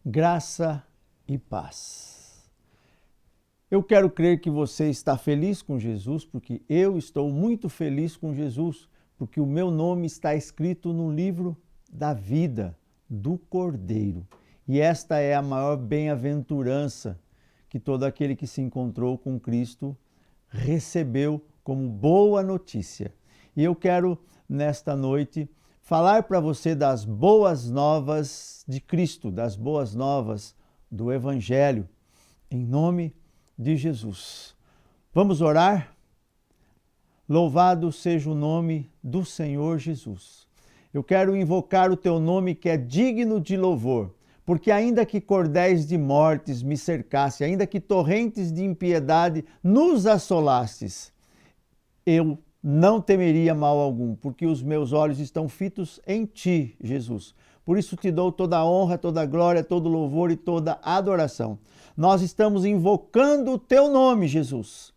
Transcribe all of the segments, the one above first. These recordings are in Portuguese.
Graça e paz. Eu quero crer que você está feliz com Jesus, porque eu estou muito feliz com Jesus, porque o meu nome está escrito no livro da vida do Cordeiro. E esta é a maior bem-aventurança que todo aquele que se encontrou com Cristo recebeu como boa notícia. E eu quero, nesta noite, falar para você das boas novas de Cristo, das boas novas do Evangelho, em nome de Jesus. Vamos orar? Louvado seja o nome do Senhor Jesus. Eu quero invocar o teu nome que é digno de louvor, porque ainda que cordéis de mortes me cercasse, ainda que torrentes de impiedade nos assolastes, eu não temeria mal algum, porque os meus olhos estão fitos em ti, Jesus. Por isso te dou toda a honra, toda a glória, todo o louvor e toda a adoração. Nós estamos invocando o teu nome, Jesus,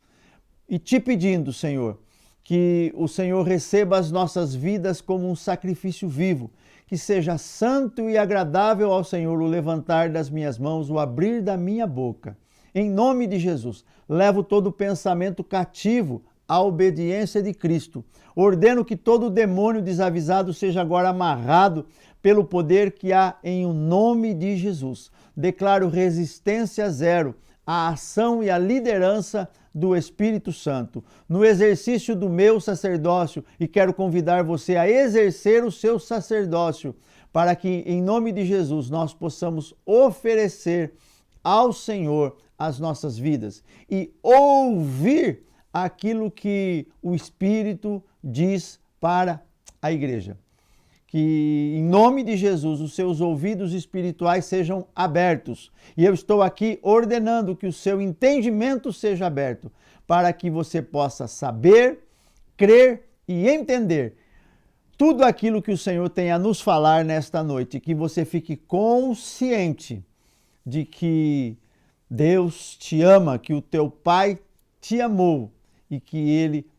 e te pedindo, Senhor, que o Senhor receba as nossas vidas como um sacrifício vivo, que seja santo e agradável ao Senhor o levantar das minhas mãos, o abrir da minha boca. Em nome de Jesus, levo todo pensamento cativo à obediência de Cristo. Ordeno que todo demônio desavisado seja agora amarrado pelo poder que há em o nome de Jesus. Declaro resistência zero à ação e à liderança do Espírito Santo no exercício do meu sacerdócio, e quero convidar você a exercer o seu sacerdócio para que, em nome de Jesus, nós possamos oferecer ao Senhor as nossas vidas e ouvir aquilo que o Espírito diz para a igreja. Que, em nome de Jesus, os seus ouvidos espirituais sejam abertos. E eu estou aqui ordenando que o seu entendimento seja aberto, para que você possa saber, crer e entender tudo aquilo que o Senhor tem a nos falar nesta noite. Que você fique consciente de que Deus te ama, que o teu Pai te amou e que Ele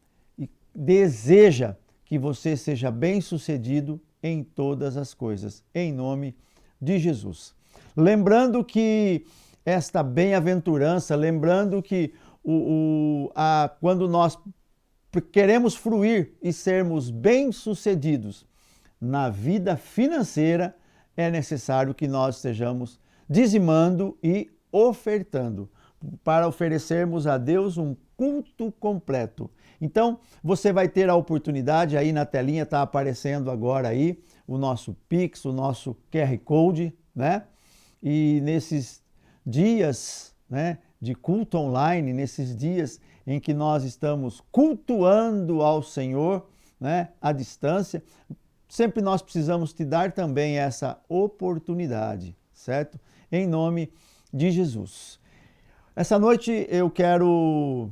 deseja que você seja bem-sucedido em todas as coisas, em nome de Jesus. Lembrando que esta bem-aventurança, lembrando que quando nós queremos fruir e sermos bem-sucedidos na vida financeira, é necessário que nós estejamos dizimando e ofertando, para oferecermos a Deus um culto completo. Então, você vai ter a oportunidade, aí na telinha está aparecendo agora aí o nosso Pix, o nosso QR Code, né? E nesses dias, né, de culto online, nesses dias em que nós estamos cultuando ao Senhor, né, à distância, sempre nós precisamos te dar também essa oportunidade, certo? Em nome de Jesus. Essa noite eu quero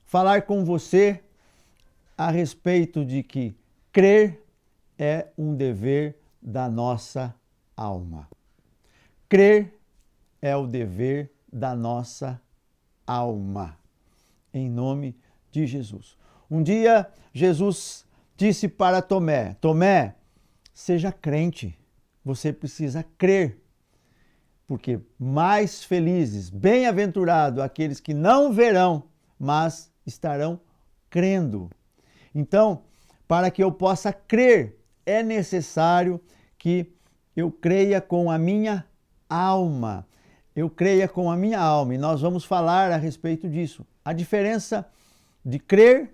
falar com você a respeito de que crer é um dever da nossa alma. Crer é o dever da nossa alma, em nome de Jesus. Um dia, Jesus disse para Tomé: Tomé, seja crente, você precisa crer, porque mais felizes, bem-aventurados aqueles que não verão, mas estarão crendo. Então, para que eu possa crer, é necessário que eu creia com a minha alma. Eu creia com a minha alma, e nós vamos falar a respeito disso. A diferença de crer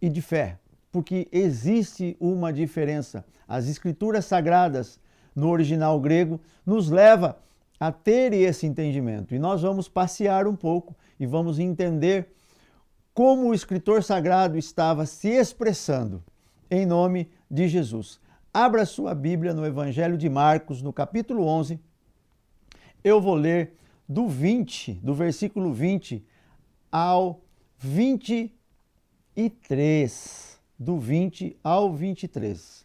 e de fé, porque existe uma diferença. As Escrituras Sagradas, no original grego, nos leva a ter esse entendimento. E nós vamos passear um pouco e vamos entender como o escritor sagrado estava se expressando em nome de Jesus. Abra sua Bíblia no Evangelho de Marcos, no capítulo 11. Eu vou ler do versículo 20 ao 23. Do 20 ao 23.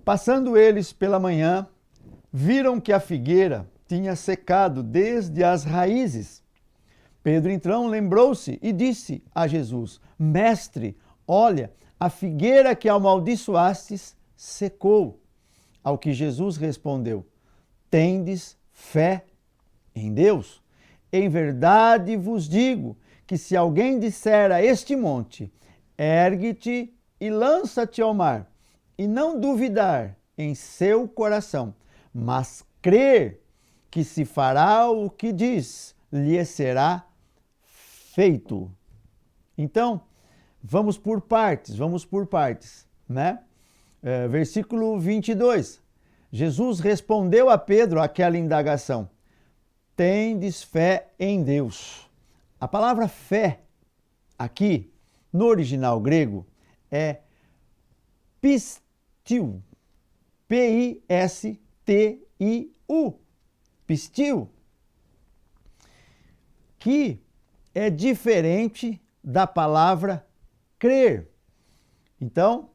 Passando eles pela manhã, viram que a figueira tinha secado desde as raízes. Pedro então lembrou-se e disse a Jesus: Mestre, olha, a figueira que amaldiçoastes secou. Ao que Jesus respondeu: Tendes fé em Deus. Em verdade vos digo que se alguém disser a este monte, ergue-te e lança-te ao mar, e não duvidar em seu coração, mas crer que se fará o que diz, lhe será feito. Então, vamos por partes, né? Versículo 22. Jesus respondeu a Pedro aquela indagação: tendes fé em Deus. A palavra fé, aqui, no original grego, é pistiu. P-I-S-T-I-U. Pistiu. Que é diferente da palavra crer. Então,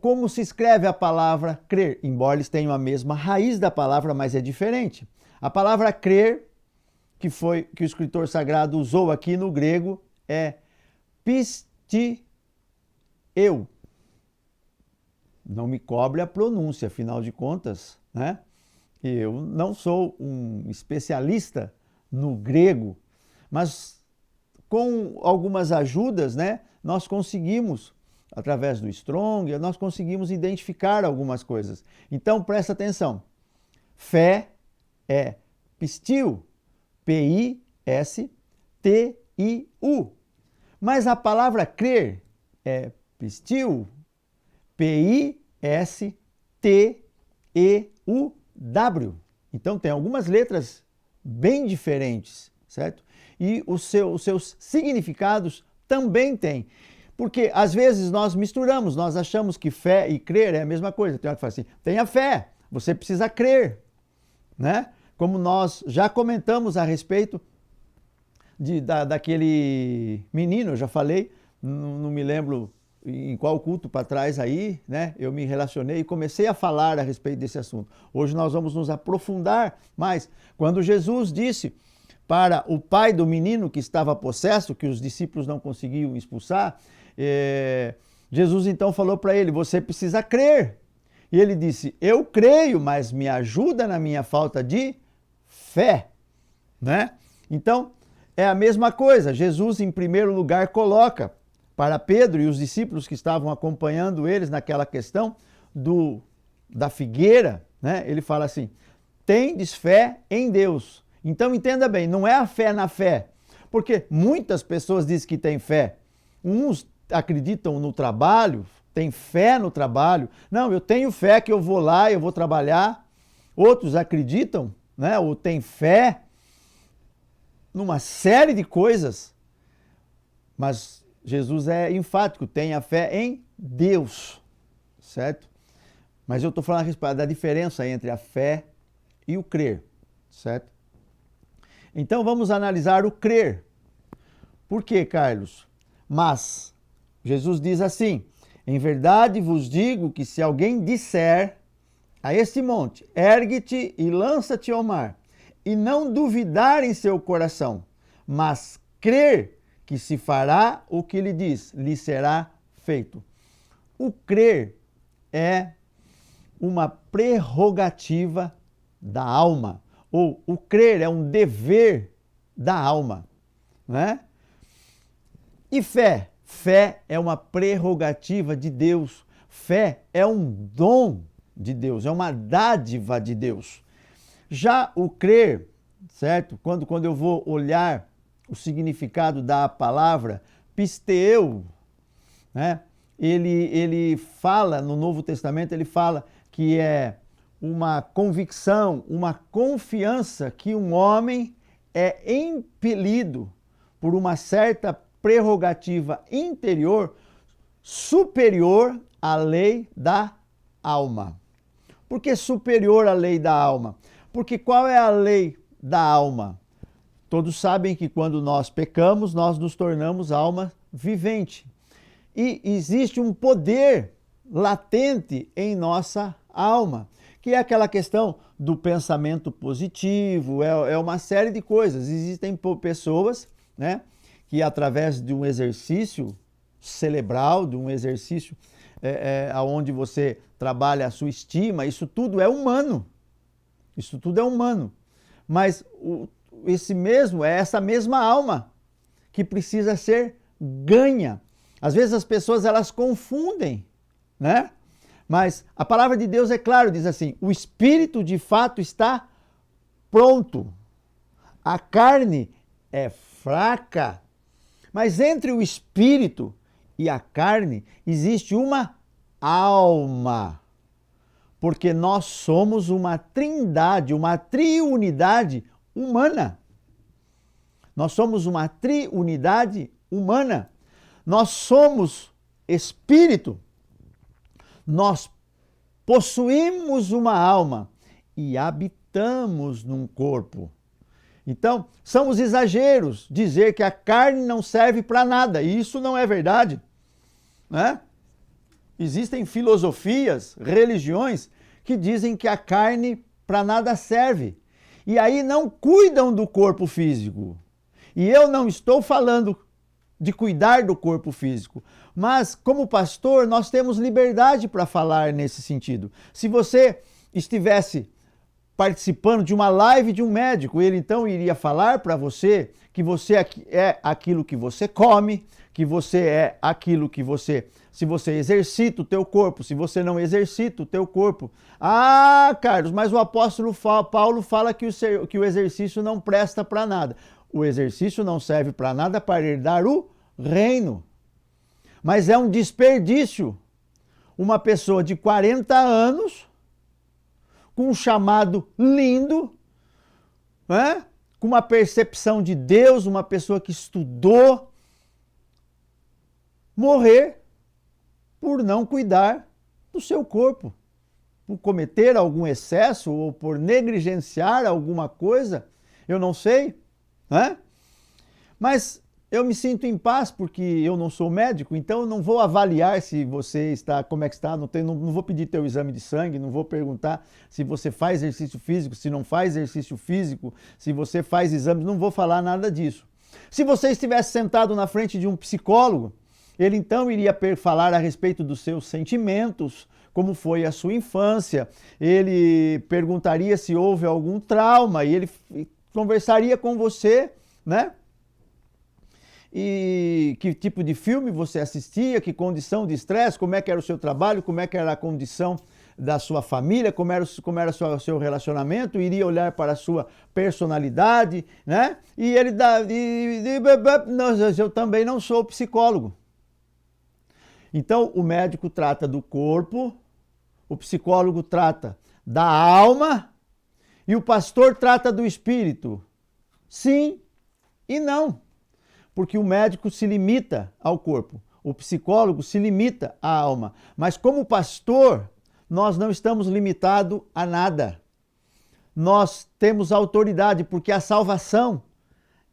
como se escreve a palavra crer? Embora eles tenham a mesma raiz da palavra, mas é diferente. A palavra crer, que o escritor sagrado usou aqui no grego, é pisteu. Não me cobre a pronúncia, afinal de contas, né? Eu não sou um especialista no grego, mas com algumas ajudas, né, nós conseguimos, através do Strong, nós conseguimos identificar algumas coisas. Então, presta atenção. Fé é pistiu, P-I-S-T-I-U. Mas a palavra crer é pistiu, P-I-S-T-E-U-W. Então, tem algumas letras bem diferentes, certo? E os seus significados também têm. Porque às vezes nós misturamos, nós achamos que fé e crer é a mesma coisa. Tem hora que fala assim, tenha fé, você precisa crer, né? Como nós já comentamos a respeito daquele menino, eu já falei, não me lembro em qual culto para trás aí, né? Eu me relacionei e comecei a falar a respeito desse assunto. Hoje nós vamos nos aprofundar mais. Quando Jesus disse para o pai do menino que estava possesso, que os discípulos não conseguiam expulsar, Jesus então falou para ele, você precisa crer. E ele disse, eu creio, mas me ajuda na minha falta de fé, né? Então, é a mesma coisa. Jesus, em primeiro lugar, coloca para Pedro e os discípulos que estavam acompanhando eles naquela questão da figueira, né? Ele fala assim, tendes fé em Deus. Então, entenda bem, não é a fé na fé, porque muitas pessoas dizem que têm fé. Uns acreditam no trabalho, têm fé no trabalho. Não, eu tenho fé que eu vou lá, eu vou trabalhar. Outros acreditam, né, ou têm fé numa série de coisas. Mas Jesus é enfático, tenha fé em Deus, certo? Mas eu estou falando a respeito da diferença entre a fé e o crer, certo? Então vamos analisar o crer. Por quê, Carlos? Mas Jesus diz assim, em verdade vos digo que se alguém disser a este monte, ergue-te e lança-te ao mar, e não duvidar em seu coração, mas crer que se fará o que lhe diz, lhe será feito. O crer é uma prerrogativa da alma, ou o crer é um dever da alma, né? E fé? Fé é uma prerrogativa de Deus. Fé é um dom de Deus, é uma dádiva de Deus. Já o crer, certo? Quando eu vou olhar o significado da palavra pisteu, né? Ele fala, no Novo Testamento, ele fala que é uma convicção, uma confiança que um homem é impelido por uma certa prerrogativa interior superior à lei da alma. Por que superior à lei da alma? Porque qual é a lei da alma? Todos sabem que quando nós pecamos, nós nos tornamos alma vivente. E existe um poder latente em nossa alma, que é aquela questão do pensamento positivo, é uma série de coisas. Existem pessoas, né, que através de um exercício cerebral, de um exercício onde você trabalha a sua estima, isso tudo é humano. Isso tudo é humano. mas essa mesma alma que precisa ser ganha. Às vezes as pessoas elas confundem, né? Mas a palavra de Deus é claro, diz assim: o espírito de fato está pronto. A carne é fraca. Mas entre o espírito e a carne existe uma alma. Porque nós somos uma trindade, uma triunidade humana. Nós somos uma triunidade humana. Nós somos espírito. Nós possuímos uma alma e habitamos num corpo. Então, são os exageros dizer que a carne não serve para nada. E isso não é verdade, né? Existem filosofias, religiões que dizem que a carne para nada serve. E aí não cuidam do corpo físico. E eu não estou falando de cuidar do corpo físico, mas como pastor nós temos liberdade para falar nesse sentido. Se você estivesse participando de uma live de um médico, ele então iria falar para você que você é aquilo que você come, que você é aquilo que você... Se você exercita o teu corpo, se você não exercita o teu corpo. Ah, Carlos, mas o apóstolo Paulo fala que o exercício não presta para nada. O exercício não serve para nada para herdar o reino. Mas é um desperdício uma pessoa de 40 anos, com um chamado lindo, né? Com uma percepção de Deus, uma pessoa que estudou, morrer por não cuidar do seu corpo, por cometer algum excesso ou por negligenciar alguma coisa, eu não sei, né? Mas eu me sinto em paz porque eu não sou médico, então eu não vou avaliar se você está, como é que está, não vou pedir teu exame de sangue, não vou perguntar se você faz exercício físico, se não faz exercício físico, se você faz exames, não vou falar nada disso. Se você estivesse sentado na frente de um psicólogo, ele então iria falar a respeito dos seus sentimentos, como foi a sua infância, ele perguntaria se houve algum trauma e ele conversaria com você, né? E que tipo de filme você assistia, que condição de estresse, como é que era o seu trabalho, como é que era a condição da sua família, como era o seu relacionamento, iria olhar para a sua personalidade, né? E ele eu também não sou psicólogo. Então, o médico trata do corpo, o psicólogo trata da alma e o pastor trata do espírito. Sim e não. Porque o médico se limita ao corpo, o psicólogo se limita à alma. Mas como pastor, nós não estamos limitados a nada. Nós temos autoridade, porque a salvação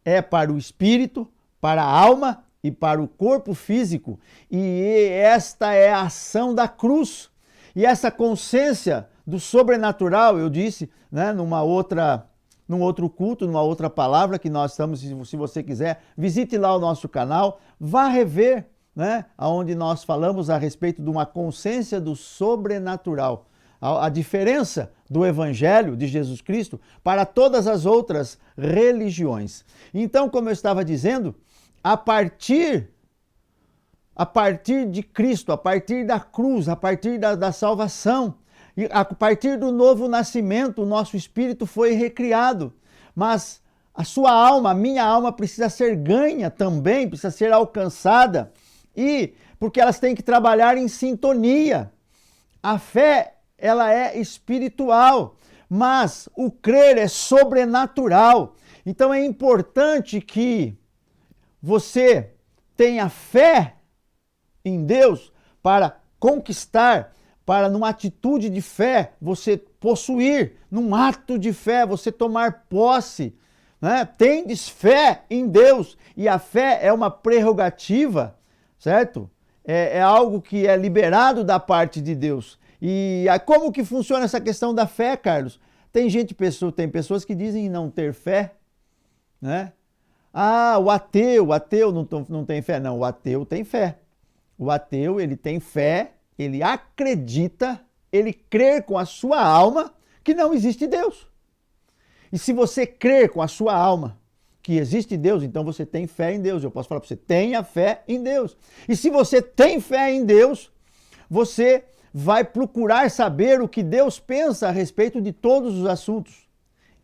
é para o espírito, para a alma e para o corpo físico. E esta é a ação da cruz. E essa consciência do sobrenatural, eu disse, né, num outro culto, numa outra palavra que nós estamos, se você quiser, visite lá o nosso canal, vá rever, né, onde nós falamos a respeito de uma consciência do sobrenatural. A diferença do Evangelho de Jesus Cristo para todas as outras religiões. Então, como eu estava dizendo, a partir de Cristo, a partir da cruz, a partir da salvação, e a partir do novo nascimento, o nosso espírito foi recriado. Mas a sua alma, a minha alma, precisa ser ganha também, precisa ser alcançada. E porque elas têm que trabalhar em sintonia. A fé, ela é espiritual, mas o crer é sobrenatural. Então é importante que você tenha fé em Deus para conquistar, para numa atitude de fé você possuir, num ato de fé você tomar posse, né? Tendes fé em Deus, e a fé é uma prerrogativa, certo? É algo que é liberado da parte de Deus. E como que funciona essa questão da fé, Carlos? Tem pessoas que dizem não ter fé, né? Ah, o ateu não tem fé. Não, o ateu tem fé. O ateu, ele tem fé, ele acredita, ele crê com a sua alma que não existe Deus. E se você crer com a sua alma que existe Deus, então você tem fé em Deus. Eu posso falar para você, tenha fé em Deus. E se você tem fé em Deus, você vai procurar saber o que Deus pensa a respeito de todos os assuntos.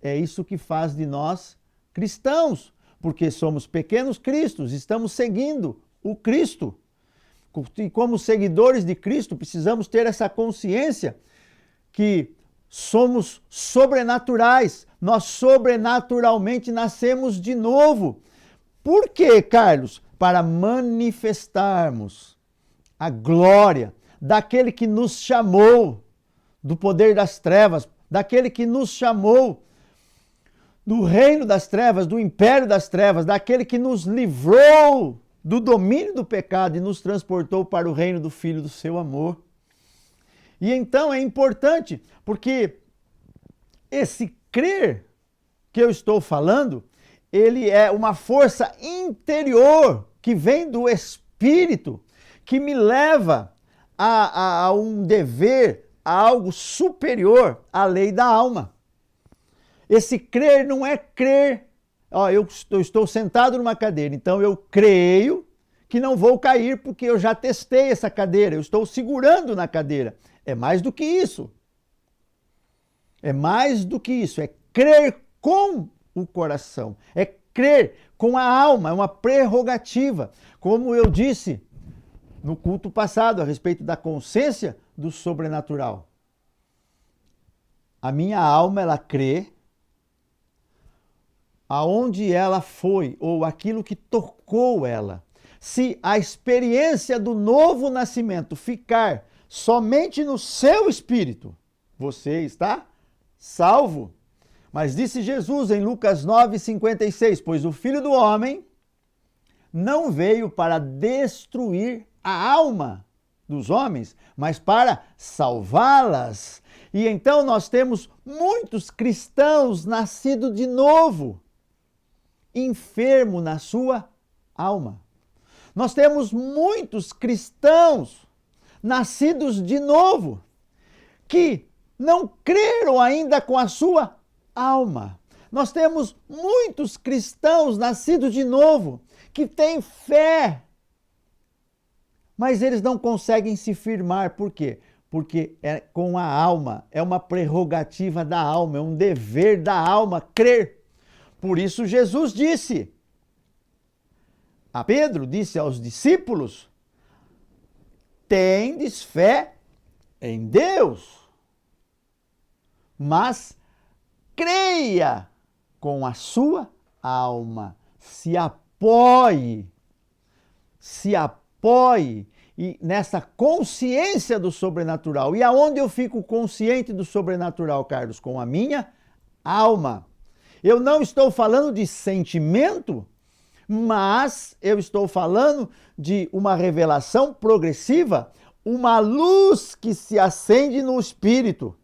É isso que faz de nós cristãos, porque somos pequenos cristos, estamos seguindo o Cristo. E como seguidores de Cristo, precisamos ter essa consciência que somos sobrenaturais, nós sobrenaturalmente nascemos de novo. Por quê, Carlos? Para manifestarmos a glória daquele que nos chamou do poder das trevas, daquele que nos chamou do reino das trevas, do império das trevas, daquele que nos livrou do domínio do pecado e nos transportou para o reino do Filho do seu amor. E então é importante, porque esse crer que eu estou falando, ele é uma força interior que vem do Espírito, que me leva a um dever, a algo superior à lei da alma. Esse crer não é crer, eu estou sentado numa cadeira, então eu creio que não vou cair porque eu já testei essa cadeira, eu estou segurando na cadeira. É mais do que isso. É mais do que isso, é crer com o coração, é crer com a alma, é uma prerrogativa. Como eu disse no culto passado a respeito da consciência do sobrenatural. A minha alma, ela crê aonde ela foi ou aquilo que tocou ela. Se a experiência do novo nascimento ficar somente no seu espírito, você está salvo. Mas disse Jesus em Lucas 9,56, pois o Filho do Homem não veio para destruir a alma dos homens, mas para salvá-las. E então nós temos muitos cristãos nascidos de novo, enfermo na sua alma. Nós temos muitos cristãos nascidos de novo, que não creram ainda com a sua alma. Nós temos muitos cristãos nascidos de novo, que têm fé, mas eles não conseguem se firmar. Por quê? Porque é com a alma, é uma prerrogativa da alma, é um dever da alma crer. Por isso Jesus disse, a Pedro disse aos discípulos, tendes fé em Deus, mas creia com a sua alma, se apoie e nessa consciência do sobrenatural. E aonde eu fico consciente do sobrenatural, Carlos? Com a minha alma. Eu não estou falando de sentimento, mas eu estou falando de uma revelação progressiva, uma luz que se acende no espírito.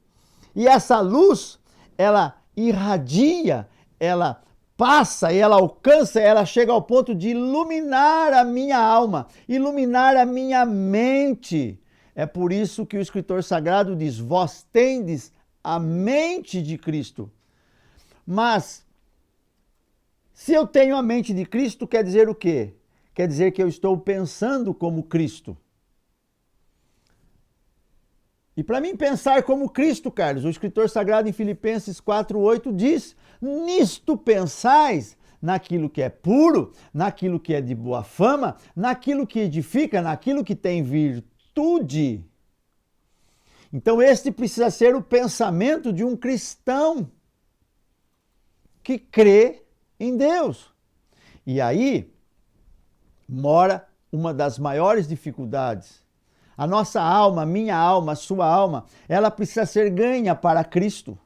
E essa luz, ela irradia, ela passa e ela alcança, ela chega ao ponto de iluminar a minha alma, iluminar a minha mente. É por isso que o escritor sagrado diz, vós tendes a mente de Cristo. Mas, se eu tenho a mente de Cristo, quer dizer o quê? Quer dizer que eu estou pensando como Cristo. E para mim pensar como Cristo, Carlos, o escritor sagrado em Filipenses 4:8 diz, nisto pensais, naquilo que é puro, naquilo que é de boa fama, naquilo que edifica, naquilo que tem virtude. Então este precisa ser o pensamento de um cristão que crê em Deus. E aí mora uma das maiores dificuldades. A nossa alma, minha alma, a sua alma, ela precisa ser ganha para Cristo.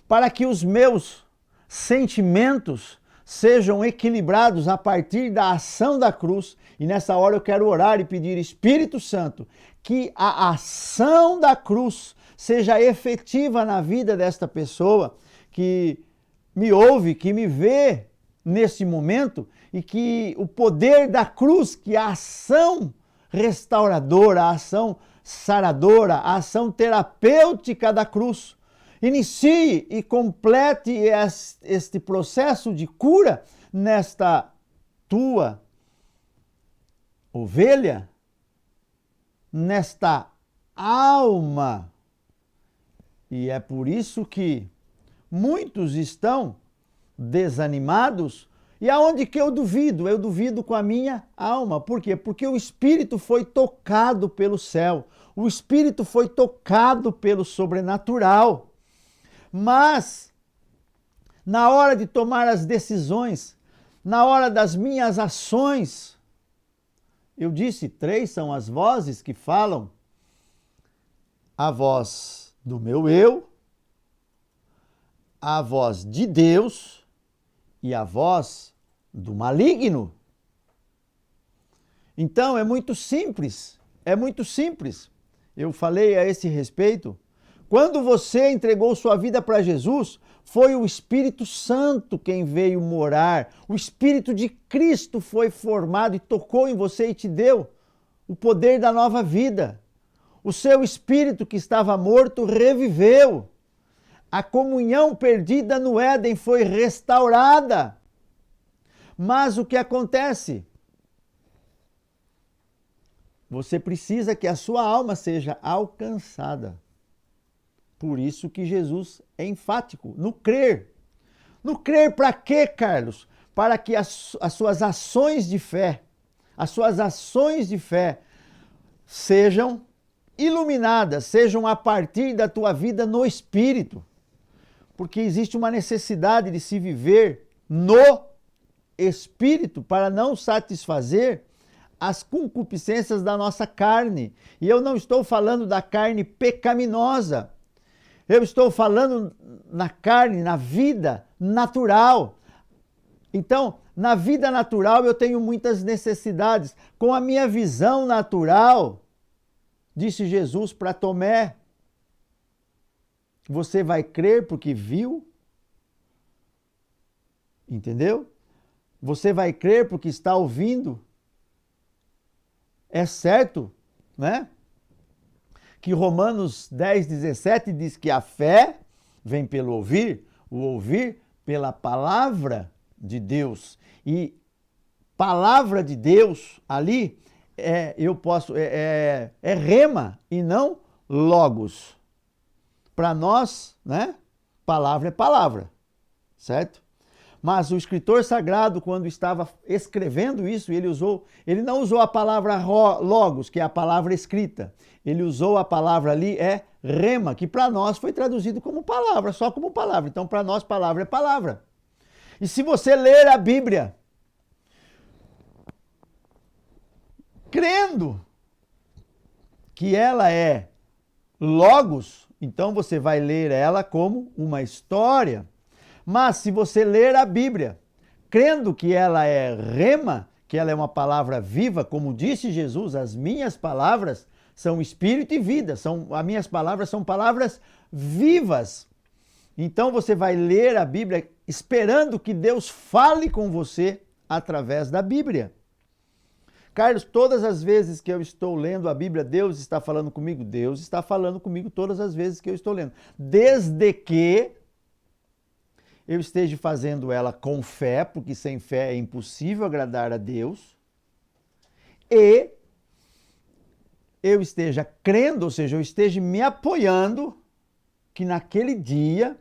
Para que os meus sentimentos sejam equilibrados a partir da ação da cruz. E nessa hora eu quero orar e pedir, Espírito Santo, que a ação da cruz seja efetiva na vida desta pessoa que me ouve, que me vê nesse momento, e que o poder da cruz, que a ação restauradora, a ação saradora, a ação terapêutica da cruz, inicie e complete este processo de cura nesta tua ovelha, nesta alma. E é por isso que muitos estão desanimados. E aonde que eu duvido? Eu duvido com a minha alma. Por quê? Porque o espírito foi tocado pelo céu. O espírito foi tocado pelo sobrenatural. Mas, na hora de tomar as decisões, na hora das minhas ações, eu disse, 3 são as vozes que falam: a voz do meu eu, a voz de Deus e a voz do maligno. Então é muito simples, é muito simples. Eu falei a esse respeito. Quando você entregou sua vida para Jesus, foi o Espírito Santo quem veio morar. O Espírito de Cristo foi formado e tocou em você e te deu o poder da nova vida. O seu espírito que estava morto reviveu. A comunhão perdida no Éden foi restaurada. Mas o que acontece? Você precisa que a sua alma seja alcançada. Por isso que Jesus é enfático no crer. No crer para quê, Carlos? Para que as suas ações de fé, sejam iluminadas, sejam a partir da tua vida no Espírito. Porque existe uma necessidade de se viver no Espírito para não satisfazer as concupiscências da nossa carne. E eu não estou falando da carne pecaminosa. Eu estou falando na carne, na vida natural. Então, na vida natural eu tenho muitas necessidades. Com a minha visão natural, disse Jesus para Tomé, você vai crer porque viu? Entendeu? Você vai crer porque está ouvindo? É certo, né? Que Romanos 10:17 diz que a fé vem pelo ouvir, o ouvir pela palavra de Deus. E palavra de Deus ali é rema e não logos. Para nós, né? Palavra é palavra, certo? Mas o escritor sagrado, quando estava escrevendo isso, ele não usou a palavra logos, que é a palavra escrita. Ele usou a palavra ali, rema, que para nós foi traduzido como palavra, só como palavra. Então, para nós, palavra é palavra. E se você ler a Bíblia, crendo que ela é logos, então você vai ler ela como uma história. Mas se você ler a Bíblia, crendo que ela é rema, que ela é uma palavra viva, como disse Jesus, as minhas palavras são espírito e vida, as minhas palavras são palavras vivas. Então você vai ler a Bíblia esperando que Deus fale com você através da Bíblia. Carlos, todas as vezes que eu estou lendo a Bíblia, Deus está falando comigo? Deus está falando comigo todas as vezes que eu estou lendo. Desde que eu esteja fazendo ela com fé, porque sem fé é impossível agradar a Deus, e eu esteja crendo, ou seja, eu esteja me apoiando que naquele dia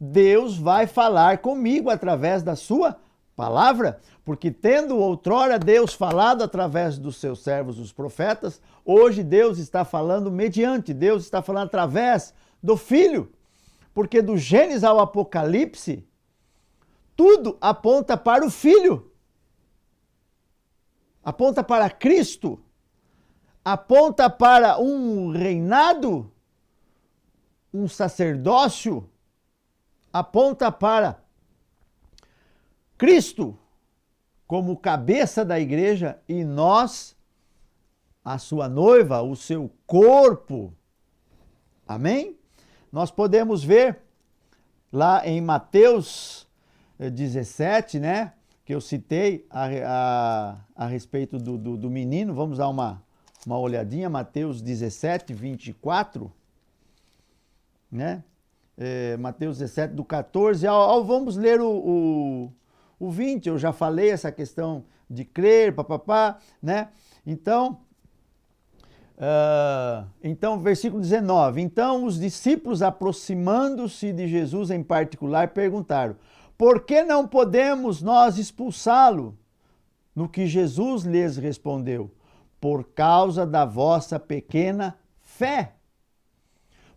Deus vai falar comigo através da sua palavra, porque tendo outrora Deus falado através dos seus servos, os profetas, hoje Deus está falando Deus está falando através do Filho. Porque do Gênesis ao Apocalipse, tudo aponta para o Filho. Aponta para Cristo. Aponta para um reinado, um sacerdócio. Aponta para Cristo como cabeça da igreja e nós, a sua noiva, o seu corpo. Amém? Nós podemos ver lá em Mateus 17, né? Que eu citei a respeito do menino. Vamos dar uma olhadinha. Mateus 17, 24. Né? Mateus 17, do 14, vamos ler o 20, eu já falei essa questão de crer, papapá, né? Então, versículo 19, então os discípulos aproximando-se de Jesus em particular perguntaram, por que não podemos nós expulsá-lo? No que Jesus lhes respondeu, por causa da vossa pequena fé.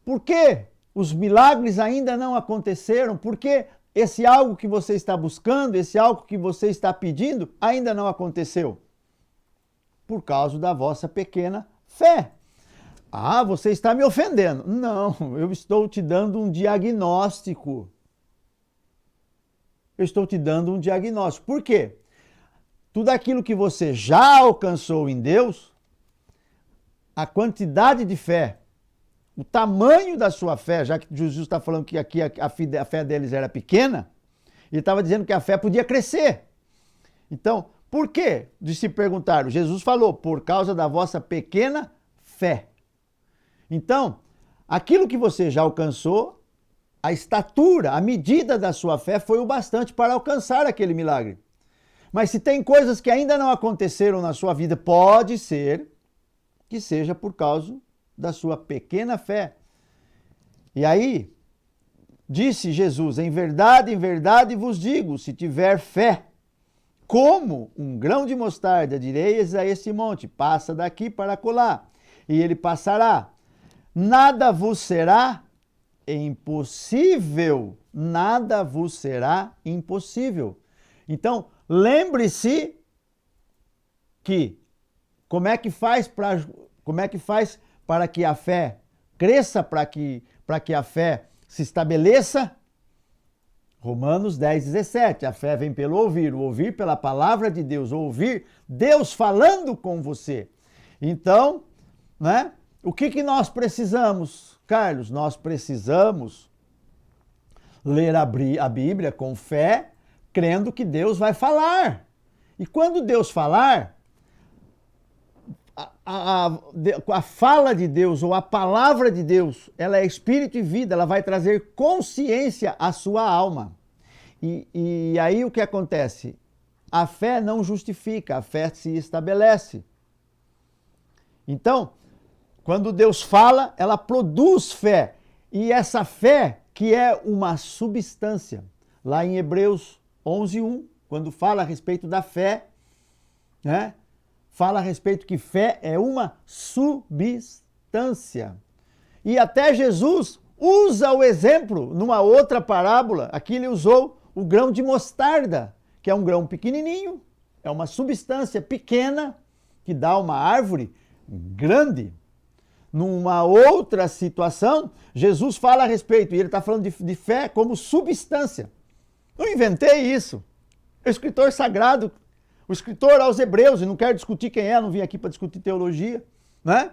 Por que os milagres ainda não aconteceram? Por que esse algo que você está buscando, esse algo que você está pedindo, ainda não aconteceu? Por causa da vossa pequena fé. Ah, você está me ofendendo. Não, eu estou te dando um diagnóstico. Eu estou te dando um diagnóstico. Por quê? Tudo aquilo que você já alcançou em Deus, a quantidade de fé, o tamanho da sua fé, já que Jesus está falando que aqui a fé deles era pequena, ele estava dizendo que a fé podia crescer. Então, por quê? De se perguntar, Jesus falou, por causa da vossa pequena fé. Então, aquilo que você já alcançou, a estatura, a medida da sua fé foi o bastante para alcançar aquele milagre. Mas se tem coisas que ainda não aconteceram na sua vida, pode ser que seja por causa da sua pequena fé. E aí, disse Jesus, em verdade vos digo, se tiver fé, como um grão de mostarda, direis a este monte, passa daqui para acolá, e ele passará. Nada vos será impossível. Nada vos será impossível. Então, lembre-se que como é que faz para que a fé cresça, para que a fé se estabeleça? Romanos 10, 17. A fé vem pelo ouvir, o ouvir pela palavra de Deus, o ouvir Deus falando com você. Então, né? O que nós precisamos, Carlos? Nós precisamos ler a Bíblia com fé, crendo que Deus vai falar. E quando Deus falar, a fala de Deus ou a palavra de Deus, ela é espírito e vida, ela vai trazer consciência à sua alma. E aí o que acontece? A fé não justifica, a fé se estabelece. Então, quando Deus fala, ela produz fé. E essa fé que é uma substância. Lá em Hebreus 11:1, quando fala a respeito da fé, né? Fala a respeito que fé é uma substância. E até Jesus usa o exemplo numa outra parábola. Aqui ele usou o grão de mostarda, que é um grão pequenininho, é uma substância pequena que dá uma árvore grande. Numa outra situação, Jesus fala a respeito, e ele está falando de fé como substância. Não inventei isso. O escritor sagrado, o escritor aos Hebreus, e não quero discutir quem é, não vim aqui para discutir teologia, né?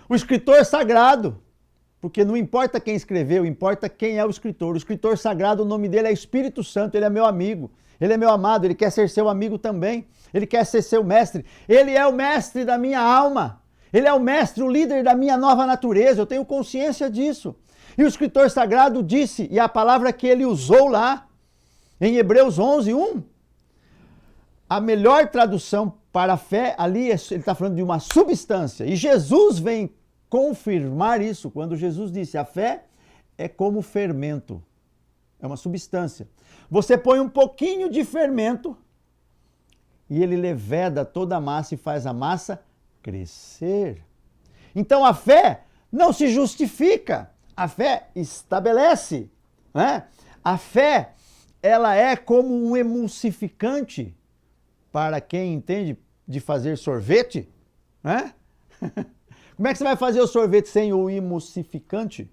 O escritor sagrado, porque não importa quem escreveu, importa quem é o escritor. O escritor sagrado, o nome dele é Espírito Santo, ele é meu amigo, ele é meu amado, ele quer ser seu amigo também, ele quer ser seu mestre, ele é o mestre da minha alma, ele é o mestre, o líder da minha nova natureza, eu tenho consciência disso. E o escritor sagrado disse, e a palavra que ele usou lá, em Hebreus 11:1, a melhor tradução para a fé ali, ele está falando de uma substância. E Jesus vem confirmar isso, quando Jesus disse, a fé é como fermento, é uma substância. Você põe um pouquinho de fermento e ele leveda toda a massa e faz a massa crescer. Então a fé não se justifica, a fé estabelece, né? A fé, ela é como um emulsificante para quem entende de fazer sorvete, né? Como é que você vai fazer o sorvete sem o emulsificante?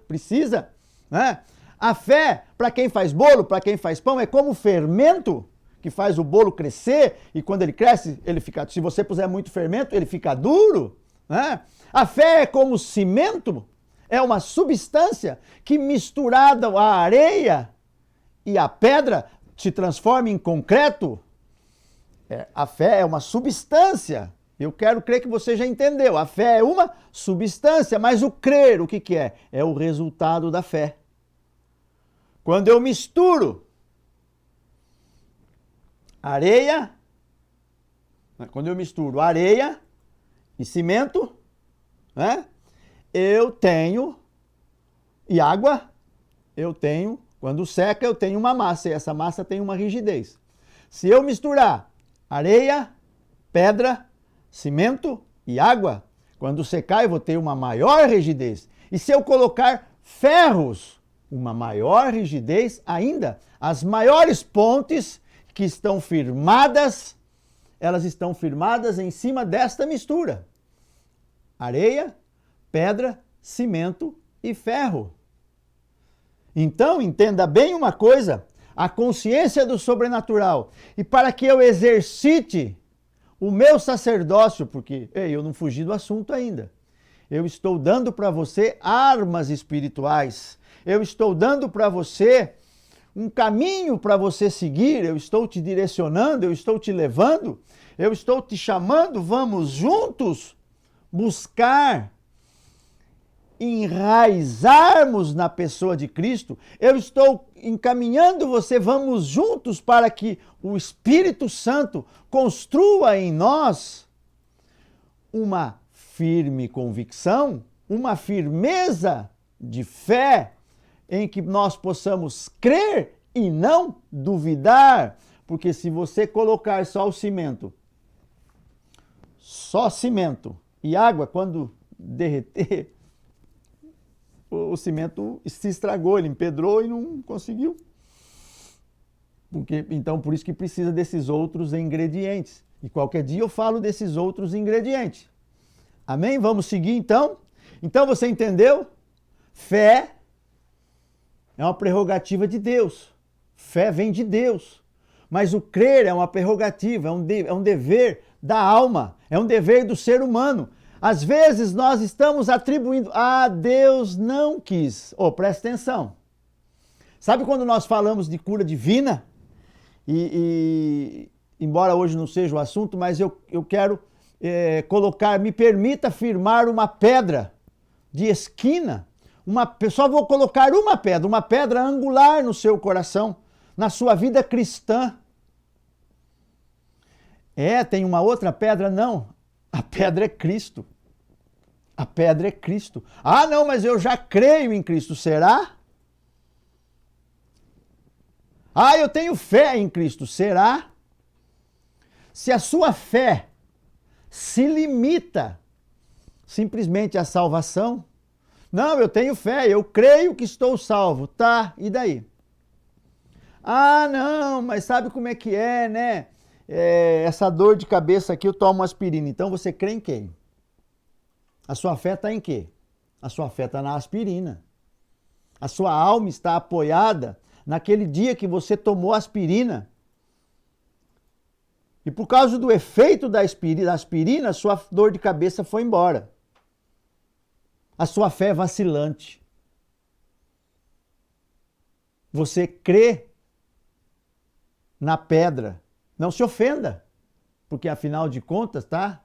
Precisa, né? A fé, para quem faz bolo, para quem faz pão, é como fermento que faz o bolo crescer e quando ele cresce, ele fica, se você puser muito fermento, ele fica duro, né? A fé é como cimento, é uma substância que misturada à areia e à pedra se transforma em concreto. A fé é uma substância, Eu quero crer que você já entendeu. A fé é uma substância, mas o crer, o que é? É o resultado da fé. Quando eu misturo areia, quando eu misturo areia e cimento, né? Eu tenho, e água, eu tenho, quando seca, eu tenho uma massa, e essa massa tem uma rigidez. Se eu misturar areia, pedra, cimento e água, quando secar, eu vou ter uma maior rigidez. E se eu colocar ferros, uma maior rigidez ainda. As maiores pontes que estão firmadas, elas estão firmadas em cima desta mistura: areia, pedra, cimento e ferro. Então, entenda bem uma coisa: a consciência do sobrenatural. E para que eu exercite o meu sacerdócio, porque eu não fugi do assunto ainda. Eu estou dando para você armas espirituais. Eu estou dando para você um caminho para você seguir. Eu estou te direcionando, eu estou te levando, eu estou te chamando. Vamos juntos buscar enraizarmos na pessoa de Cristo. Eu estou encaminhando você, vamos juntos para que o Espírito Santo construa em nós uma firme convicção, uma firmeza de fé em que nós possamos crer e não duvidar, porque se você colocar só cimento e água, quando derreter, o cimento se estragou, ele empedrou e não conseguiu. Então, por isso que precisa desses outros ingredientes. E qualquer dia eu falo desses outros ingredientes. Amém? Vamos seguir então? Então você entendeu? Fé é uma prerrogativa de Deus. Fé vem de Deus. Mas o crer é uma prerrogativa, é um dever da alma, é um dever do ser humano. Às vezes nós estamos atribuindo, Deus não quis. Presta atenção. Sabe quando nós falamos de cura divina? E embora hoje não seja o assunto, mas eu quero me permita afirmar uma pedra de esquina. Só vou colocar uma pedra angular no seu coração, na sua vida cristã. Tem uma outra pedra? Não. A pedra é Cristo. A pedra é Cristo. Não, mas eu já creio em Cristo. Será? Eu tenho fé em Cristo. Será? Se a sua fé se limita simplesmente à salvação, não, eu tenho fé, eu creio que estou salvo. Tá, e daí? Não, mas sabe como é que é, né? Essa dor de cabeça aqui, eu tomo aspirina. Então você crê em quem? A sua fé está em quê? A sua fé está na aspirina. A sua alma está apoiada naquele dia que você tomou aspirina. E por causa do efeito da aspirina, a sua dor de cabeça foi embora. A sua fé é vacilante. Você crê na pedra. Não se ofenda, porque afinal de contas, tá?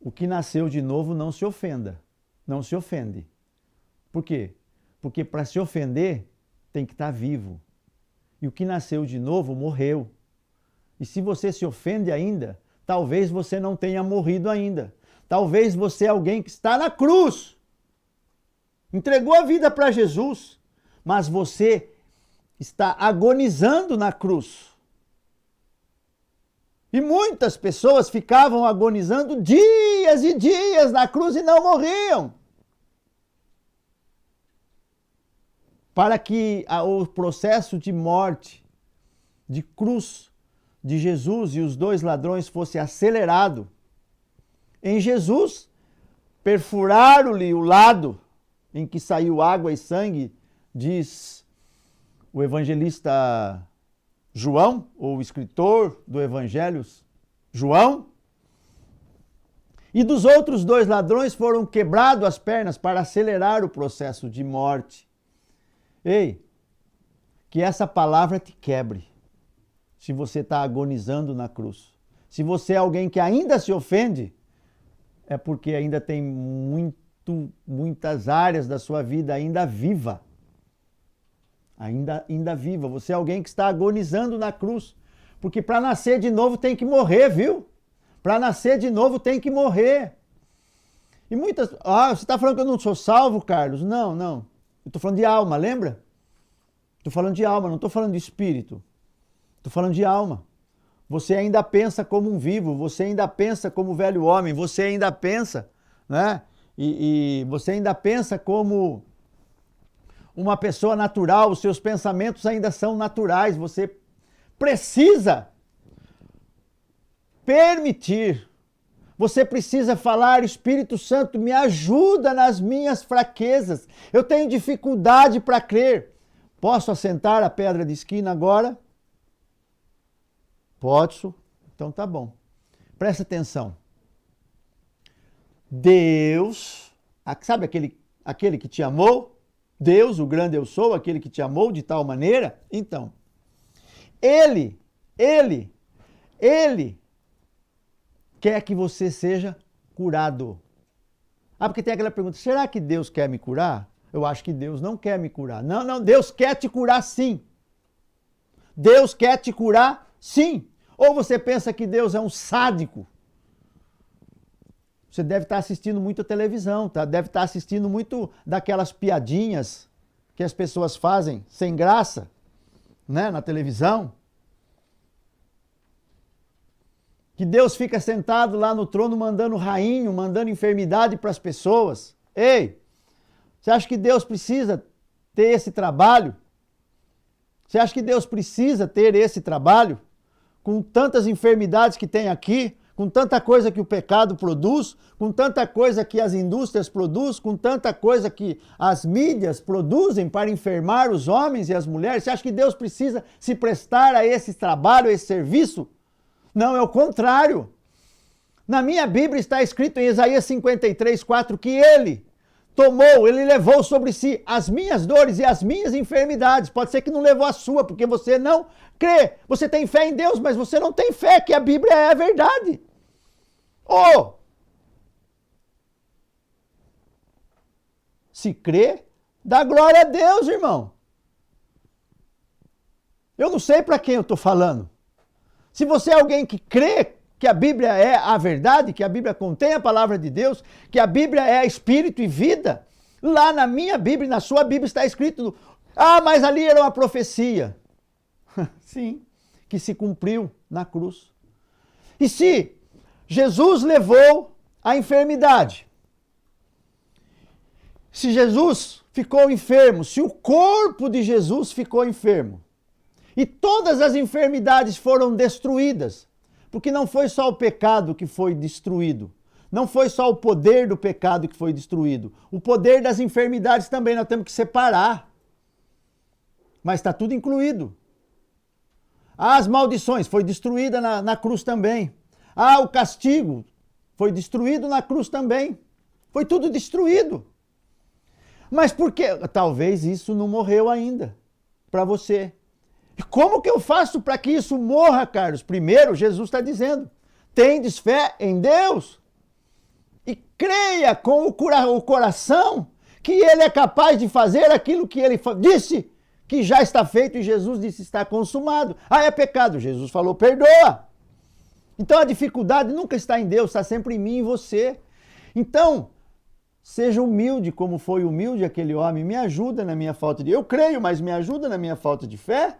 O que nasceu de novo não se ofenda. Não se ofende. Por quê? Porque para se ofender tem que estar vivo. E o que nasceu de novo morreu. E se você se ofende ainda, talvez você não tenha morrido ainda. Talvez você é alguém que está na cruz. Entregou a vida para Jesus, mas você está agonizando na cruz. E muitas pessoas ficavam agonizando dias e dias na cruz e não morriam. Para que o processo de morte, de cruz de Jesus e os dois ladrões fosse acelerado, em Jesus perfuraram-lhe o lado em que saiu água e sangue, diz o evangelista João, ou o escritor do Evangelho, João. E dos outros dois ladrões foram quebradas as pernas para acelerar o processo de morte. Ei, que essa palavra te quebre, se você está agonizando na cruz. Se você é alguém que ainda se ofende, é porque ainda tem muitas áreas da sua vida ainda viva. Ainda viva. Você é alguém que está agonizando na cruz. Porque para nascer de novo tem que morrer, viu? Para nascer de novo tem que morrer. E muitas... você está falando que eu não sou salvo, Carlos? Não. Eu estou falando de alma, lembra? Estou falando de alma, não estou falando de espírito. Estou falando de alma. Você ainda pensa como um vivo, você ainda pensa como velho homem, você ainda pensa, né? E você ainda pensa como uma pessoa natural, os seus pensamentos ainda são naturais. Você precisa permitir, você precisa falar: Espírito Santo, me ajuda nas minhas fraquezas. Eu tenho dificuldade para crer. Posso assentar a pedra de esquina agora? Posso? Então tá bom. Presta atenção. Deus, sabe aquele que te amou? Deus, o grande eu sou, aquele que te amou de tal maneira? Então, Ele quer que você seja curado. Porque tem aquela pergunta: será que Deus quer me curar? Eu acho que Deus não quer me curar. Não, Deus quer te curar sim. Deus quer te curar sim. Ou você pensa que Deus é um sádico? Você deve estar assistindo muito a televisão, tá? Deve estar assistindo muito daquelas piadinhas que as pessoas fazem sem graça, né, na televisão. Que Deus fica sentado lá no trono mandando rainho, mandando enfermidade para as pessoas. Ei, você acha que Deus precisa ter esse trabalho? Você acha que Deus precisa ter esse trabalho? Com tantas enfermidades que tem aqui, com tanta coisa que o pecado produz, com tanta coisa que as indústrias produzem, com tanta coisa que as mídias produzem para enfermar os homens e as mulheres. Você acha que Deus precisa se prestar a esse trabalho, a esse serviço? Não, é o contrário. Na minha Bíblia está escrito em Isaías 53:4 que Ele levou sobre si as minhas dores e as minhas enfermidades. Pode ser que não levou a sua, porque você não crê. Você tem fé em Deus, mas você não tem fé que a Bíblia é a verdade. Se crê, dá glória a Deus, irmão. Eu não sei para quem eu estou falando. Se você é alguém que crê que a Bíblia é a verdade, que a Bíblia contém a palavra de Deus, que a Bíblia é espírito e vida, lá na minha Bíblia, na sua Bíblia está escrito: mas ali era uma profecia. Sim, que se cumpriu na cruz. E se Jesus levou a enfermidade, se Jesus ficou enfermo, se o corpo de Jesus ficou enfermo, e todas as enfermidades foram destruídas, porque não foi só o pecado que foi destruído, não foi só o poder do pecado que foi destruído, o poder das enfermidades também nós temos que separar. Mas está tudo incluído. As maldições foi destruída na cruz também. O castigo foi destruído na cruz também. Foi tudo destruído. Mas por quê? Talvez isso não morreu ainda para você. E como que eu faço para que isso morra, Carlos? Primeiro, Jesus está dizendo: tendes fé em Deus e creia com o coração que Ele é capaz de fazer aquilo que Ele disse que já está feito, e Jesus disse: está consumado. É pecado. Jesus falou: perdoa. Então a dificuldade nunca está em Deus, está sempre em mim e em você. Então, seja humilde como foi humilde aquele homem. Me ajuda na minha falta de... Eu creio, mas me ajuda na minha falta de fé.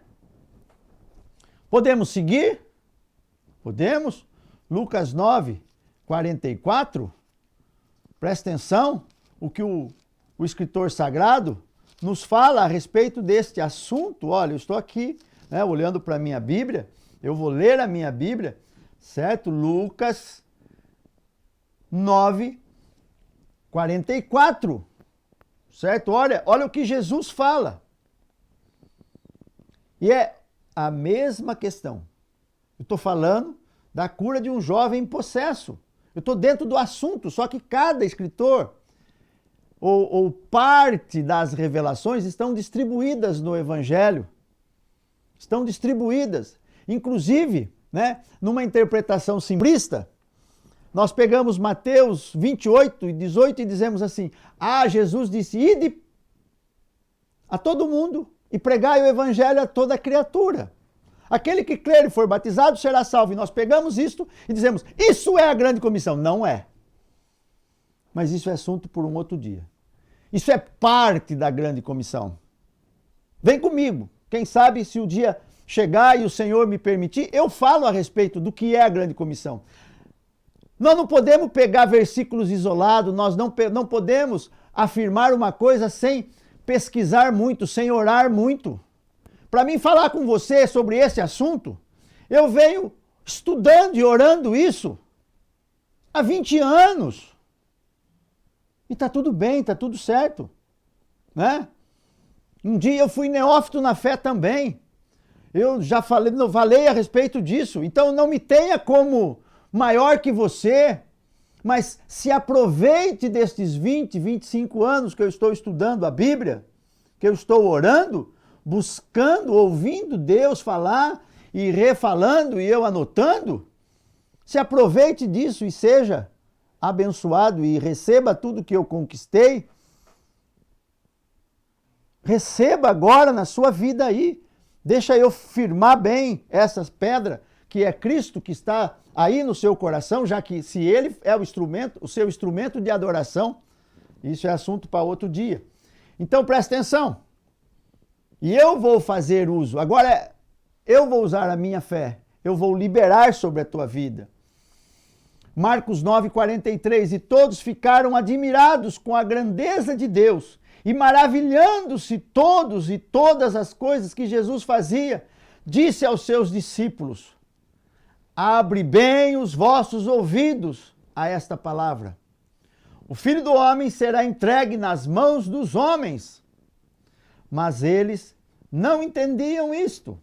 Podemos seguir? Podemos? Lucas 9:44. Presta atenção o que o escritor sagrado nos fala a respeito deste assunto. Olha, eu estou aqui, né, olhando para a minha Bíblia. Eu vou ler a minha Bíblia, certo? Lucas 9:44. Certo? Olha o que Jesus fala. E é a mesma questão. Eu estou falando da cura de um jovem possesso. Eu estou dentro do assunto, só que cada escritor ou parte das revelações estão distribuídas no Evangelho. Estão distribuídas. Inclusive, né? Numa interpretação simplista, nós pegamos Mateus 28 e 18 e dizemos assim: Jesus disse, ide a todo mundo e pregai o evangelho a toda criatura. Aquele que crer e for batizado será salvo. E nós pegamos isto e dizemos, isso é a grande comissão. Não é. Mas isso é assunto por um outro dia. Isso é parte da grande comissão. Vem comigo. Quem sabe se o dia chegar e o Senhor me permitir, eu falo a respeito do que é a grande comissão. Nós não podemos pegar versículos isolados, nós não podemos afirmar uma coisa sem pesquisar muito, sem orar muito. Para mim falar com você sobre esse assunto, eu venho estudando e orando isso há 20 anos. E está tudo bem, está tudo certo, né? Um dia eu fui neófito na fé também. Eu já falei a respeito disso. Então não me tenha como maior que você, mas se aproveite destes 20, 25 anos que eu estou estudando a Bíblia, que eu estou orando, buscando, ouvindo Deus falar e refalando e eu anotando. Se aproveite disso e seja abençoado e receba tudo que eu conquistei. Receba agora na sua vida aí. Deixa eu firmar bem essa pedra que é Cristo que está aí no seu coração, já que se ele é o seu instrumento de adoração, isso é assunto para outro dia. Então presta atenção. E eu vou fazer uso. Agora eu vou usar a minha fé. Eu vou liberar sobre a tua vida. Marcos 9:43, e todos ficaram admirados com a grandeza de Deus e maravilhando-se todos e todas as coisas que Jesus fazia, disse aos seus discípulos: abre bem os vossos ouvidos a esta palavra. O Filho do Homem será entregue nas mãos dos homens. Mas eles não entendiam isto,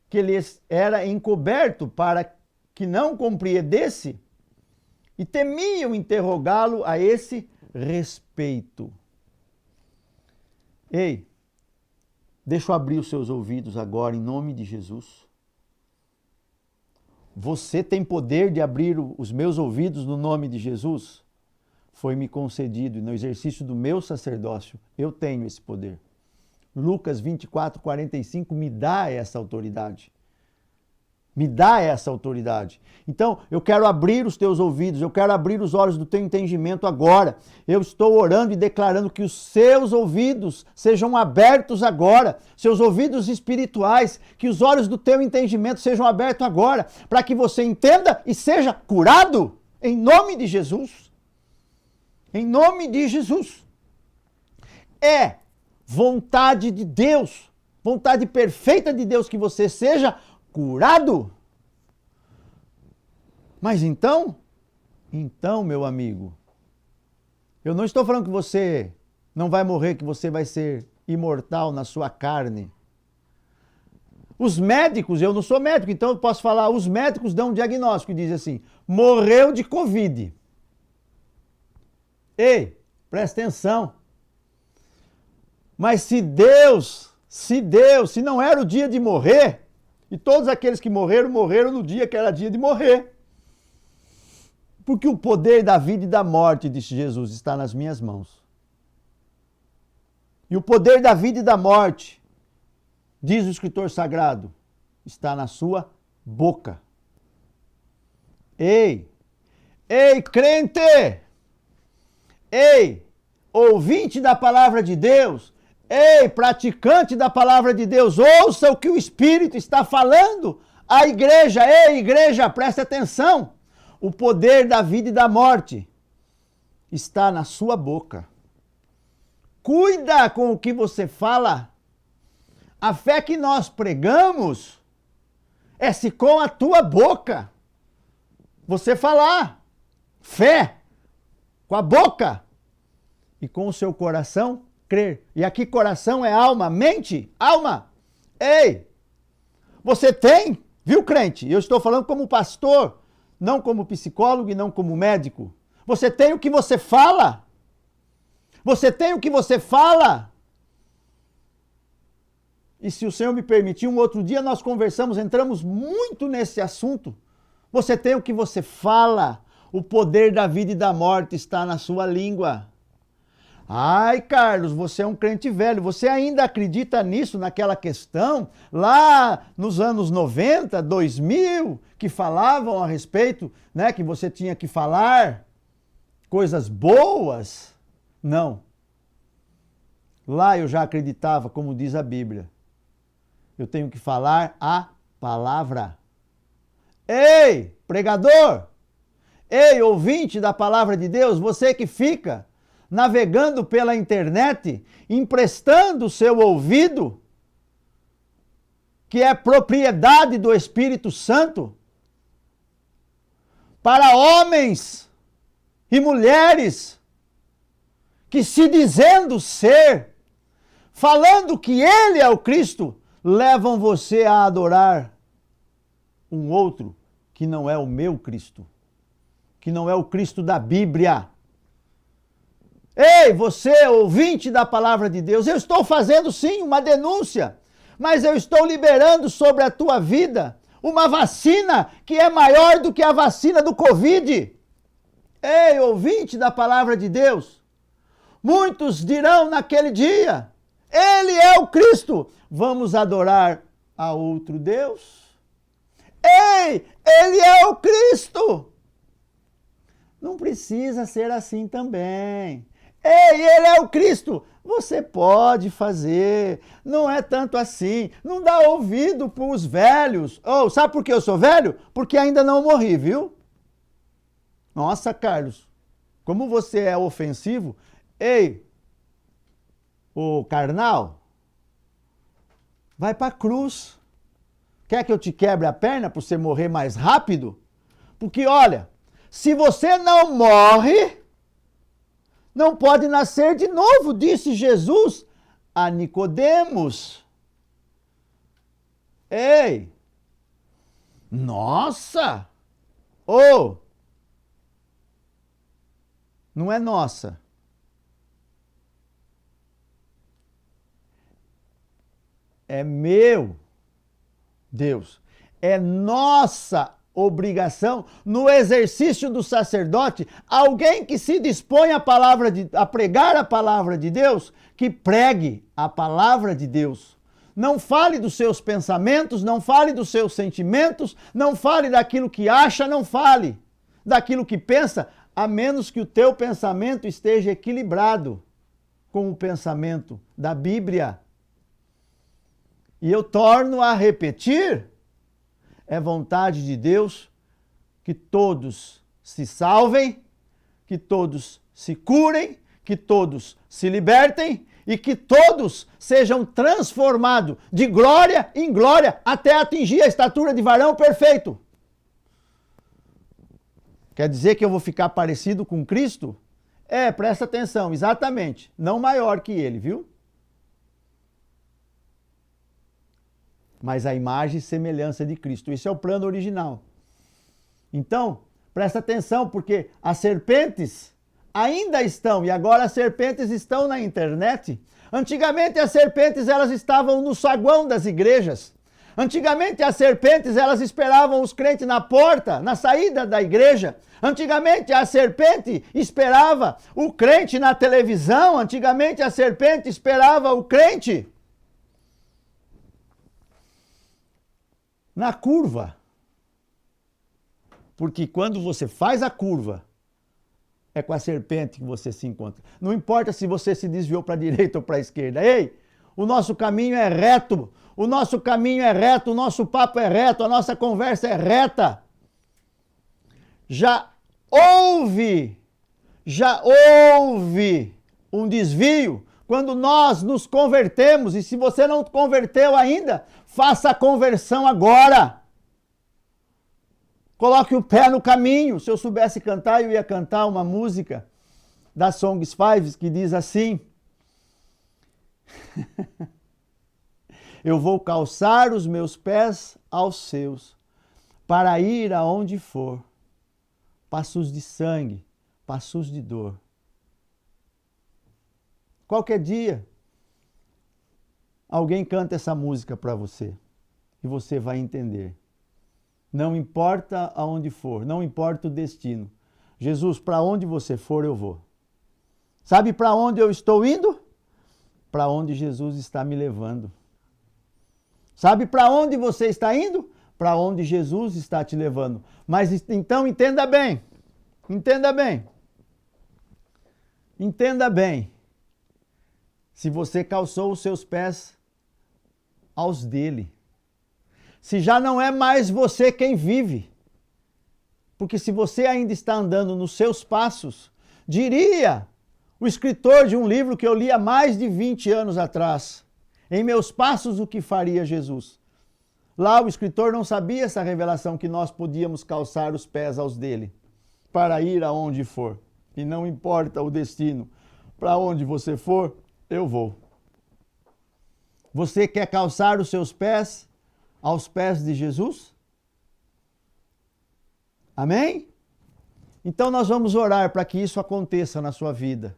que lhes era encoberto para que não compreendesse, e temiam interrogá-lo a esse respeito. Ei, deixa eu abrir os seus ouvidos agora, em nome de Jesus. Você tem poder de abrir os meus ouvidos no nome de Jesus? Foi-me concedido, e no exercício do meu sacerdócio, eu tenho esse poder. Lucas 24:45 me dá essa autoridade. Me dá essa autoridade. Então, eu quero abrir os teus ouvidos, eu quero abrir os olhos do teu entendimento agora. Eu estou orando e declarando que os seus ouvidos sejam abertos agora, seus ouvidos espirituais, que os olhos do teu entendimento sejam abertos agora, para que você entenda e seja curado, em nome de Jesus. Em nome de Jesus. É vontade de Deus, vontade perfeita de Deus que você seja curado. Mas então, meu amigo, eu não estou falando que você não vai morrer, que você vai ser imortal na sua carne. Os médicos, eu não sou médico, então eu posso falar, os médicos dão um diagnóstico e dizem assim, morreu de Covid. Ei, presta atenção. Mas se não era o dia de morrer, e todos aqueles que morreram, morreram no dia que era dia de morrer. Porque o poder da vida e da morte, disse Jesus, está nas minhas mãos. E o poder da vida e da morte, diz o escritor sagrado, está na sua boca. Ei, crente! Ei, ouvinte da palavra de Deus! Ei, praticante da palavra de Deus, ouça o que o Espírito está falando à igreja. Ei, igreja, preste atenção. O poder da vida e da morte está na sua boca. Cuida com o que você fala. A fé que nós pregamos é se com a tua boca você falar. Fé com a boca e com o seu coração crer. E aqui coração é alma, mente, alma. Ei, você tem, viu, crente? Eu estou falando como pastor, não como psicólogo e não como médico. Você tem o que você fala. Você tem o que você fala. e se o Senhor me permitir, um outro dia nós conversamos, entramos muito nesse assunto. Você tem o que você fala, o poder da vida e da morte está na sua língua. Ai, Carlos, você é um crente velho, você ainda acredita nisso, naquela questão, lá nos anos 90, 2000, que falavam a respeito, né, que você tinha que falar coisas boas? Não. Lá eu já acreditava, como diz a Bíblia. Eu tenho que falar a palavra. Ei, pregador! Ei, ouvinte da palavra de Deus, você que fica navegando pela internet, emprestando o seu ouvido, que é propriedade do Espírito Santo, para homens e mulheres que, se dizendo ser, falando que Ele é o Cristo, levam você a adorar um outro que não é o meu Cristo, que não é o Cristo da Bíblia. Ei, você, ouvinte da palavra de Deus, eu estou fazendo sim uma denúncia, mas eu estou liberando sobre a tua vida uma vacina que é maior do que a vacina do Covid. Ei, ouvinte da palavra de Deus, muitos dirão naquele dia, Ele é o Cristo, vamos adorar a outro Deus? Ei, Ele é o Cristo! Não precisa ser assim também. Ei, Ele é o Cristo! Você pode fazer, não é tanto assim. Não dá ouvido para os velhos. Oh, sabe por que eu sou velho? Porque ainda não morri, viu? Nossa, Carlos, como você é ofensivo. Ei, ô carnal, vai para a cruz. Quer que eu te quebre a perna para você morrer mais rápido? Porque olha, se você não morre, não pode nascer de novo, disse Jesus a Nicodemos. Ei! Nossa! Oh! Não é nossa. É meu Deus. É nossa obrigação, no exercício do sacerdote, alguém que se dispõe a pregar a palavra de Deus, que pregue a palavra de Deus. Não fale dos seus pensamentos, não fale dos seus sentimentos, não fale daquilo que acha, não fale daquilo que pensa, a menos que o teu pensamento esteja equilibrado com o pensamento da Bíblia. E eu torno a repetir, é vontade de Deus que todos se salvem, que todos se curem, que todos se libertem e que todos sejam transformados de glória em glória até atingir a estatura de varão perfeito. Quer dizer que eu vou ficar parecido com Cristo? Presta atenção, exatamente, não maior que ele, viu? Mas a imagem e semelhança de Cristo. Esse é o plano original. Então, presta atenção, porque as serpentes ainda estão, e agora as serpentes estão na internet. Antigamente as serpentes elas estavam no saguão das igrejas. Antigamente as serpentes elas esperavam os crentes na porta, na saída da igreja. Antigamente a serpente esperava o crente na televisão. Antigamente a serpente esperava o crente na curva. Porque quando você faz a curva, é com a serpente que você se encontra. Não importa se você se desviou para a direita ou para a esquerda. Ei, o nosso caminho é reto. O nosso caminho é reto, o nosso papo é reto, a nossa conversa é reta. Já houve um desvio quando nós nos convertemos. E se você não converteu ainda, faça a conversão agora. Coloque o pé no caminho. Se eu soubesse cantar, eu ia cantar uma música da Songs 5 que diz assim: eu vou calçar os meus pés aos seus, para ir aonde for, passos de sangue, passos de dor. Qualquer dia, alguém canta essa música para você e você vai entender. Não importa aonde for, não importa o destino. Jesus, para onde você for, eu vou. Sabe para onde eu estou indo? Para onde Jesus está me levando. Sabe para onde você está indo? Para onde Jesus está te levando. Mas então entenda bem. Entenda bem. Entenda bem. Se você calçou os seus pés aos dele. Se já não é mais você quem vive. Porque se você ainda está andando nos seus passos, diria o escritor de um livro que eu li há mais de 20 anos atrás, Em Meus Passos, o que faria Jesus? Lá o escritor não sabia essa revelação que nós podíamos calçar os pés aos dele, para ir aonde for. E não importa o destino, para onde você for, eu vou. Você quer calçar os seus pés aos pés de Jesus? Amém? Então nós vamos orar para que isso aconteça na sua vida.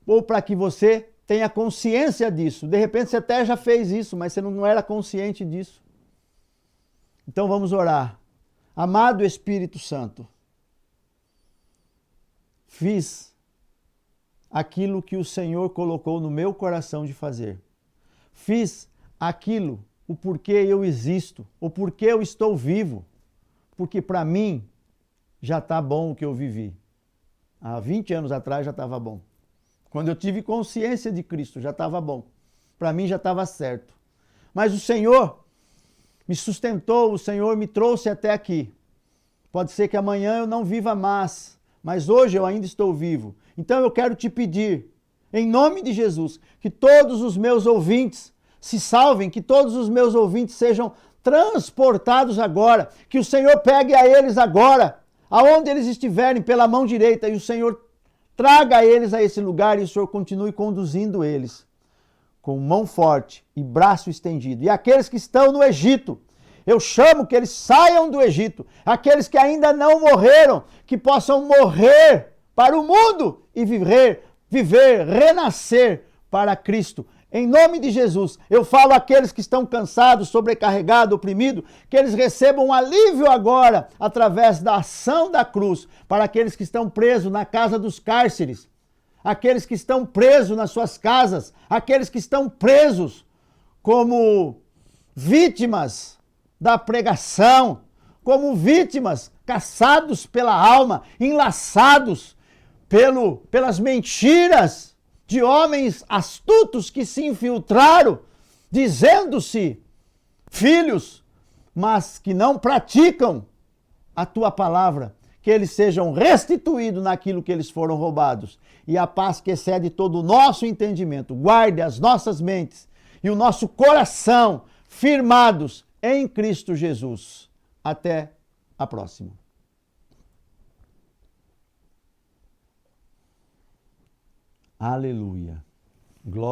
Ou para que você tenha consciência disso. De repente você até já fez isso, mas você não era consciente disso. Então vamos orar. Amado Espírito Santo, fiz aquilo que o Senhor colocou no meu coração de fazer. Fiz aquilo, o porquê eu existo, o porquê eu estou vivo. Porque para mim já está bom o que eu vivi. Há 20 anos atrás já estava bom. Quando eu tive consciência de Cristo, já estava bom. Para mim já estava certo. Mas o Senhor me sustentou, o Senhor me trouxe até aqui. Pode ser que amanhã eu não viva mais, mas hoje eu ainda estou vivo. Então eu quero te pedir, em nome de Jesus, que todos os meus ouvintes se salvem, que todos os meus ouvintes sejam transportados agora, que o Senhor pegue a eles agora, aonde eles estiverem, pela mão direita, e o Senhor traga eles a esse lugar e o Senhor continue conduzindo eles com mão forte e braço estendido. E aqueles que estão no Egito, eu chamo que eles saiam do Egito. Aqueles que ainda não morreram, que possam morrer para o mundo e viver, renascer para Cristo. Em nome de Jesus, eu falo àqueles que estão cansados, sobrecarregados, oprimidos, que eles recebam um alívio agora, através da ação da cruz, para aqueles que estão presos na casa dos cárceres, aqueles que estão presos nas suas casas, aqueles que estão presos como vítimas da pregação, como vítimas caçados pela alma, enlaçados pelas mentiras de homens astutos que se infiltraram, dizendo-se filhos, mas que não praticam a tua palavra, que eles sejam restituídos naquilo que eles foram roubados. E a paz que excede todo o nosso entendimento, guarde as nossas mentes e o nosso coração firmados em Cristo Jesus. Até a próxima. Aleluia. Glória.